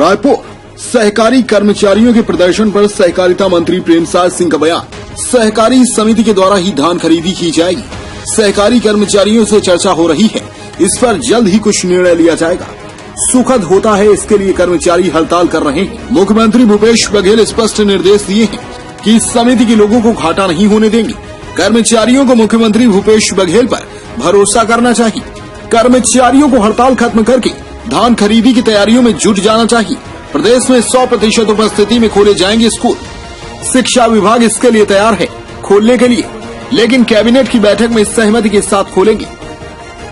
रायपुर सहकारी कर्मचारियों के प्रदर्शन पर सहकारिता मंत्री प्रेमसाय सिंह का बयान। सहकारी समिति के द्वारा ही धान खरीदी की जाएगी। सहकारी कर्मचारियों से चर्चा हो रही है, इस पर जल्द ही कुछ निर्णय लिया जाएगा। सुखद होता है, इसके लिए कर्मचारी हड़ताल कर रहे हैं। मुख्यमंत्री भूपेश बघेल स्पष्ट निर्देश दिए हैं कि इस समिति के लोगों को घाटा नहीं होने देंगे। कर्मचारियों को मुख्यमंत्री भूपेश बघेल पर भरोसा करना चाहिए। कर्मचारियों को हड़ताल खत्म करके धान खरीदी की तैयारियों में जुट जाना चाहिए। प्रदेश में 100% उपस्थिति में खोले जाएंगे स्कूल। शिक्षा विभाग इसके लिए तैयार है खोलने के लिए, लेकिन कैबिनेट की बैठक में सहमति के साथ खोलेंगे।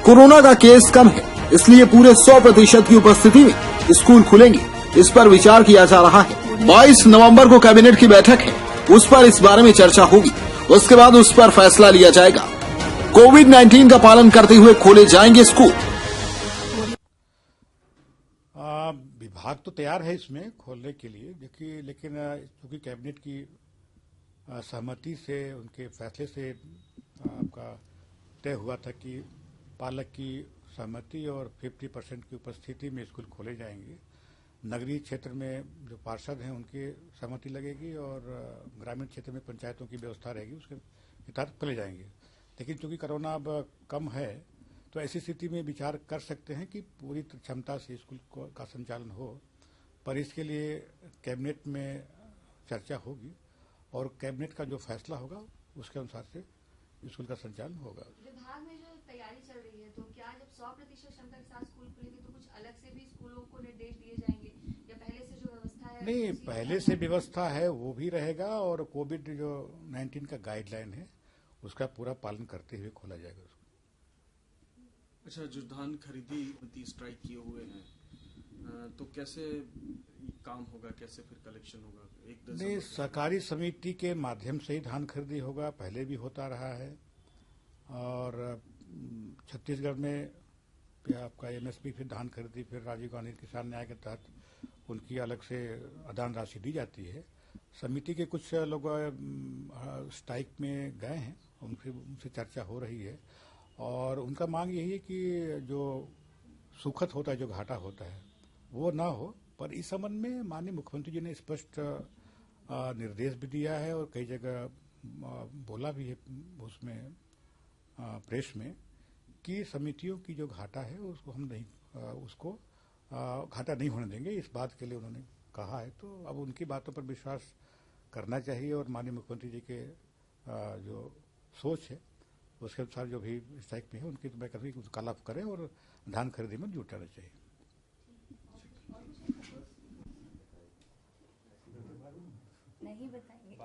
कोरोना का केस कम है, इसलिए पूरे 100% की उपस्थिति में स्कूल खुलेंगे। इस पर विचार किया जा रहा है। 22 नवंबर को कैबिनेट की बैठक है, उस पर इस बारे में चर्चा होगी। उसके बाद उस पर फैसला लिया जाएगा। कोविड-19 का पालन करते हुए खोले जाएंगे स्कूल। विभाग तो तैयार है इसमें खोलने के लिए, देखिए, लेकिन क्योंकि कैबिनेट की सहमति से, उनके फैसले से आपका तय हुआ था कि पालक की सहमति और 50% की उपस्थिति में स्कूल खोले जाएंगे। नगरीय क्षेत्र में जो पार्षद हैं उनकी सहमति लगेगी और ग्रामीण क्षेत्र में पंचायतों की व्यवस्था रहेगी, उसके तहत खोले जाएंगे। लेकिन चूंकि कोरोना अब कम है, तो ऐसी स्थिति में विचार कर सकते हैं कि पूरी क्षमता से स्कूल का संचालन हो, पर इसके लिए कैबिनेट में चर्चा होगी और कैबिनेट का जो फैसला होगा उसके अनुसार से स्कूल का संचालन होगा। विभाग में जो तैयारी चल रही है, तो क्या जब 100% क्षमता के साथ स्कूल खुलेंगे तो कुछ अलग से भी स्कूलों को निर्देश दिए जाएंगे, या पहले से जो व्यवस्था है? नहीं, पहले से व्यवस्था है वो भी रहेगा और कोविड जो 19 का गाइडलाइन है उसका पूरा पालन करते हुए खोला जाएगा उसको। अच्छा, जो धान खरीदी स्ट्राइक किए हुए हैं, तो कैसे काम होगा, कैसे फिर कलेक्शन होगा? नहीं, सहकारी समिति के माध्यम से ही धान खरीदी होगा, पहले भी होता रहा है। और छत्तीसगढ़ में आपका एमएसपी फिर धान खरीदी, फिर राजीव गांधी किसान न्याय के तहत उनकी अलग से अनुदान राशि दी जाती है। समिति के कुछ लोग स्ट्राइक में गए हैं, उनसे चर्चा हो रही है और उनका मांग यही है कि जो सुखद होता है, जो घाटा होता है वो ना हो। पर इस संबंध में माननीय मुख्यमंत्री जी ने स्पष्ट निर्देश भी दिया है और कई जगह बोला भी है उसमें प्रेस में कि समितियों की जो घाटा है उसको हम नहीं, उसको घाटा नहीं होने देंगे। इस बात के लिए उन्होंने कहा है, तो अब उनकी बातों पर विश्वास करना चाहिए और माननीय मुख्यमंत्री जी के जो सोच है उसके अनुसार जो भी स्ट्राइक में है उनकी तो मैं कभी उसका लाभ करें और धान खरीदी में जुटाना चाहिए। नहीं बताएंगे।